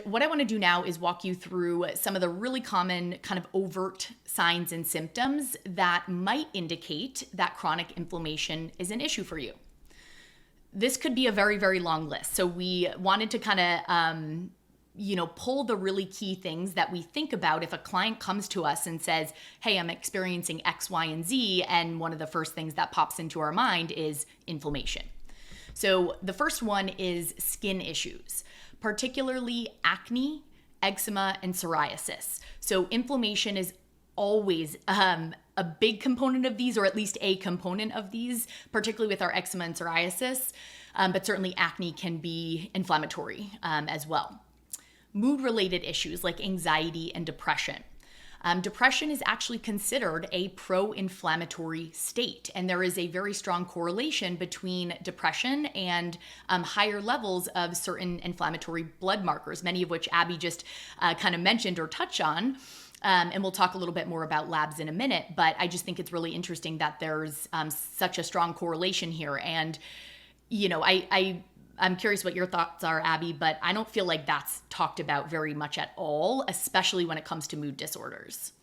What I want to do now is walk you through some of the really common kind of overt signs and symptoms that might indicate that chronic inflammation is an issue for you. This could be a very, very long list. So we wanted to kind of pull the really key things that we think about if a client comes to us and says, hey, I'm experiencing X, Y, and Z. And one of the first things that pops into our mind is inflammation. So the first one is skin issues, particularly acne, eczema, and psoriasis. So inflammation is always a big component of these, or at least a component of these, particularly with our eczema and psoriasis, but certainly acne can be inflammatory as well. Mood-related issues like anxiety and depression. Depression is actually considered a pro-inflammatory state, and there is a very strong correlation between depression and higher levels of certain inflammatory blood markers, many of which Abby just kind of mentioned or touched on. And we'll talk a little bit more about labs in a minute, but I just think it's really interesting that there's such a strong correlation here. And, I'm curious what your thoughts are, Abby, but I don't feel like that's talked about very much at all, especially when it comes to mood disorders.